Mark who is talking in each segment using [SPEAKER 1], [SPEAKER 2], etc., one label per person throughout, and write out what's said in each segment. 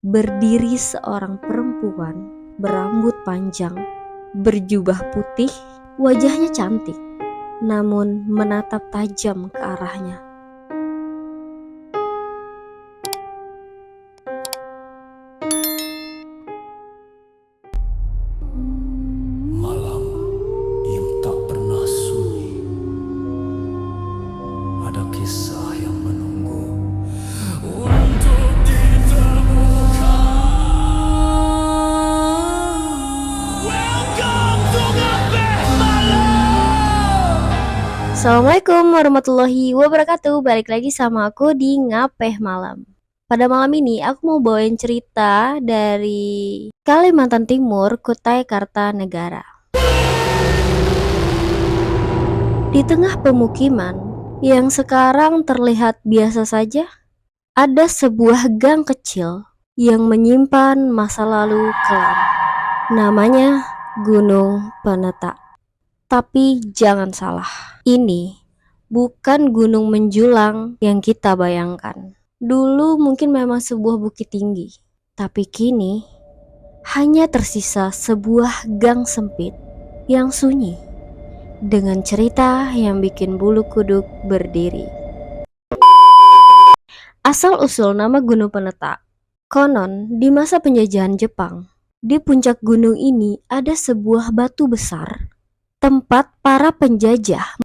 [SPEAKER 1] berdiri seorang perempuan berambut panjang, berjubah putih, wajahnya cantik, namun menatap tajam ke arahnya.
[SPEAKER 2] Malam yang tak pernah sunyi, ada kisah yang menunggu untuk ditemukan. Welcome to Ngapeh Malam.
[SPEAKER 1] Assalamualaikum warahmatullahi wabarakatuh. Balik lagi sama aku di Ngapeh Malam. Pada malam ini aku mau bawain cerita dari Kalimantan Timur, Kutai Kartanegara. Di tengah pemukiman yang sekarang terlihat biasa saja, ada sebuah gang kecil yang menyimpan masa lalu kelam. Namanya Gunung Penetak. Tapi jangan salah, ini bukan gunung menjulang yang kita bayangkan. Dulu mungkin memang sebuah bukit tinggi, tapi kini hanya tersisa sebuah gang sempit yang sunyi dengan cerita yang bikin bulu kuduk berdiri. Asal-usul nama Gunung Penetak. Konon di masa penjajahan Jepang, di puncak gunung ini ada sebuah batu besar, tempat para penjajah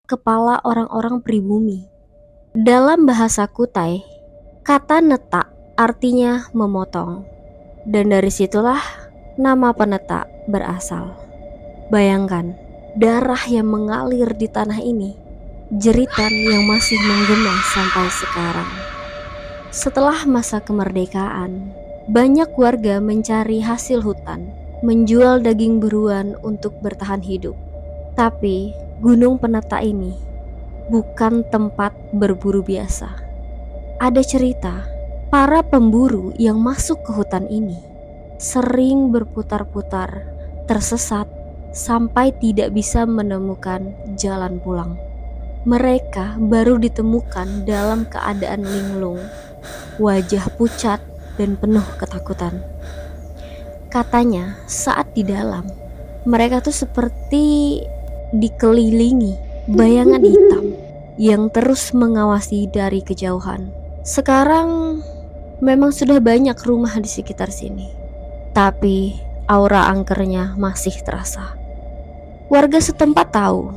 [SPEAKER 1] kepala orang-orang pribumi. Dalam bahasa Kutai, kata netak artinya memotong, dan dari situlah nama Penetak berasal. Bayangkan, darah yang mengalir di tanah ini, jeritan yang masih menggema sampai sekarang. Setelah masa kemerdekaan, banyak warga mencari hasil hutan, menjual daging buruan untuk bertahan hidup. Tapi Gunung Penetak ini bukan tempat berburu biasa. Ada cerita, para pemburu yang masuk ke hutan ini sering berputar-putar, tersesat sampai tidak bisa menemukan jalan pulang. Mereka baru ditemukan dalam keadaan linglung, wajah pucat dan penuh ketakutan. Katanya saat di dalam, mereka tuh seperti dikelilingi bayangan hitam yang terus mengawasi dari kejauhan. Sekarang memang sudah banyak rumah di sekitar sini, tapi aura angkernya masih terasa. Warga setempat tahu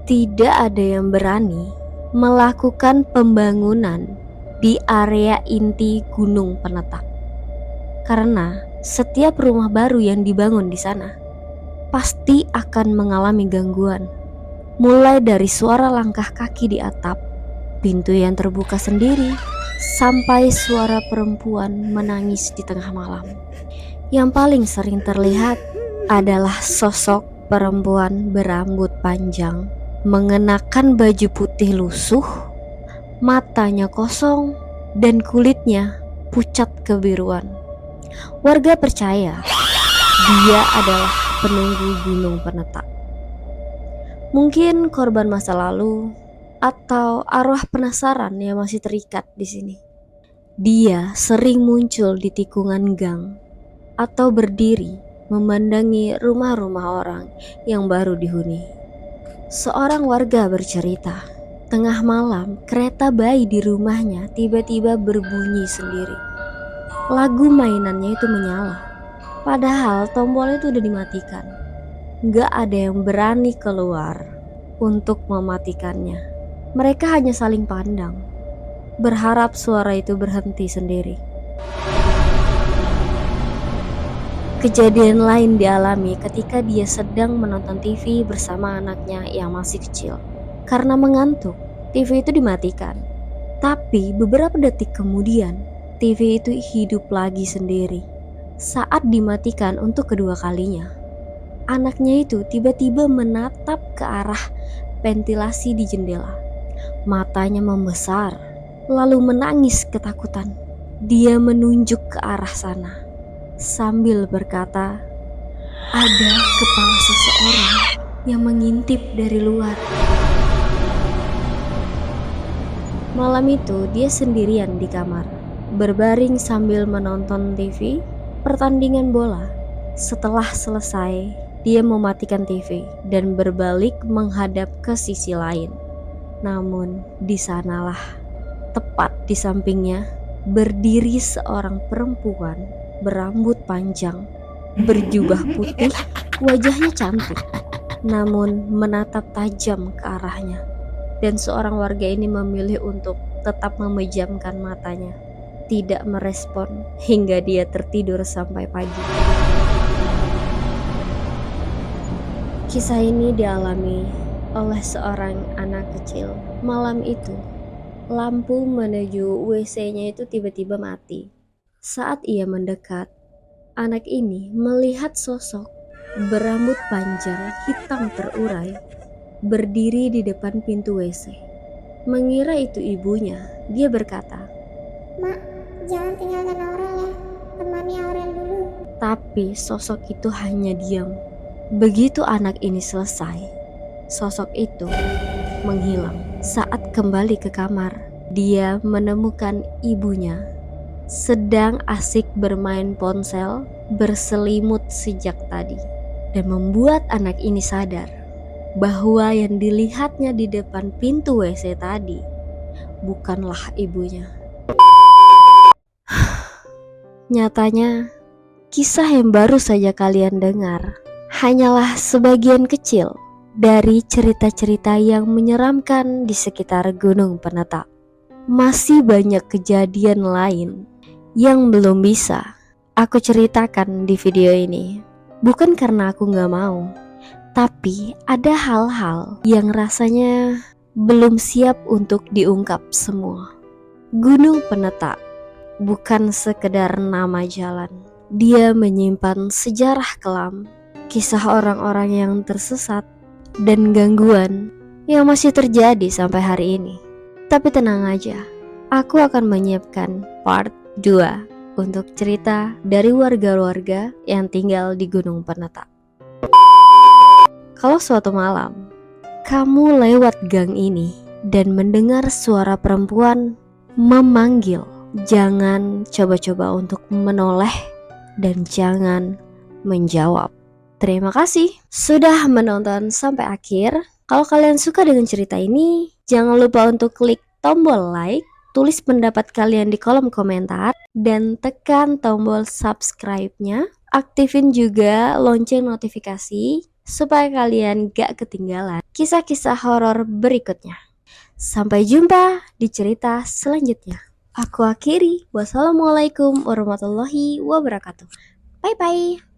[SPEAKER 1] tidak ada yang berani melakukan pembangunan di area inti Gunung Penetak, karena setiap rumah baru yang dibangun di sana pasti akan mengalami gangguan, mulai dari suara langkah kaki di atap, pintu yang terbuka sendiri, sampai suara perempuan menangis di tengah malam. Yang paling sering terlihat adalah sosok perempuan berambut panjang, mengenakan baju putih lusuh, matanya kosong, dan kulitnya pucat kebiruan. Warga percaya dia adalah penunggu Gunung Penetak. Mungkin korban masa lalu atau arwah penasaran yang masih terikat di sini. Dia sering muncul di tikungan gang atau berdiri memandangi rumah-rumah orang yang baru dihuni. Seorang warga bercerita, tengah malam kereta bayi di rumahnya tiba-tiba berbunyi sendiri. Lagu mainannya itu menyala, padahal tombolnya itu udah dimatikan. Gak ada yang berani keluar untuk mematikannya. Mereka hanya saling pandang, berharap suara itu berhenti sendiri. Kejadian lain dialami ketika dia sedang menonton TV bersama anaknya yang masih kecil. Karena mengantuk, TV itu dimatikan. Tapi beberapa detik kemudian, TV itu hidup lagi sendiri. Saat dimatikan untuk kedua kalinya, anaknya itu tiba-tiba menatap ke arah ventilasi di jendela. Matanya membesar, lalu menangis ketakutan. Dia menunjuk ke arah sana sambil berkata, "Ada kepala seseorang yang mengintip dari luar." Malam itu dia sendirian di kamar. berbaring sambil menonton TV pertandingan bola. Setelah selesai, dia mematikan TV dan berbalik menghadap ke sisi lain. Namun di sanalah, tepat di sampingnya, berdiri seorang perempuan berambut panjang, berjubah putih, wajahnya cantik, namun menatap tajam ke arahnya. Dan seorang warga ini memilih untuk tetap memejamkan matanya, tidak merespon hingga dia tertidur sampai pagi. Kisah ini dialami oleh seorang anak kecil. Malam itu, lampu menuju WC-nya itu tiba-tiba mati. Saat ia mendekat, anak ini melihat sosok berambut panjang hitam terurai berdiri di depan pintu WC. Mengira itu ibunya, dia berkata,
[SPEAKER 3] "Mak, jangan tinggalkan Aurel ya, temani Aurel dulu."
[SPEAKER 1] tapi sosok itu hanya diam. Begitu anak ini selesai, sosok itu menghilang. Saat kembali ke kamar, dia menemukan ibunya sedang asik bermain ponsel berselimut sejak tadi, dan membuat anak ini sadar bahwa yang dilihatnya di depan pintu WC tadi bukanlah ibunya. Nyatanya, kisah yang baru saja kalian dengar hanyalah sebagian kecil dari cerita-cerita yang menyeramkan di sekitar Gunung Penetap. Masih banyak kejadian lain yang belum bisa aku ceritakan di video ini. Bukan karena aku gak mau, tapi ada hal-hal yang rasanya belum siap untuk diungkap semua. Gunung Penetap bukan sekedar nama jalan. Dia menyimpan sejarah kelam, kisah orang-orang yang tersesat, dan gangguan yang masih terjadi sampai hari ini. Tapi tenang aja, aku akan menyiapkan part 2 untuk cerita dari warga-warga yang tinggal di Gunung Penetap. Kalau suatu malam kamu lewat gang ini dan mendengar suara perempuan memanggil, jangan coba-coba untuk menoleh dan jangan menjawab. Terima kasih sudah menonton sampai akhir. Kalau kalian suka dengan cerita ini, jangan lupa untuk klik tombol like, tulis pendapat kalian di kolom komentar, dan tekan tombol subscribe-nya. Aktifin juga lonceng notifikasi supaya kalian gak ketinggalan kisah-kisah horor berikutnya. Sampai jumpa di cerita selanjutnya. Aku akhiri. Wassalamualaikum warahmatullahi wabarakatuh. Bye bye.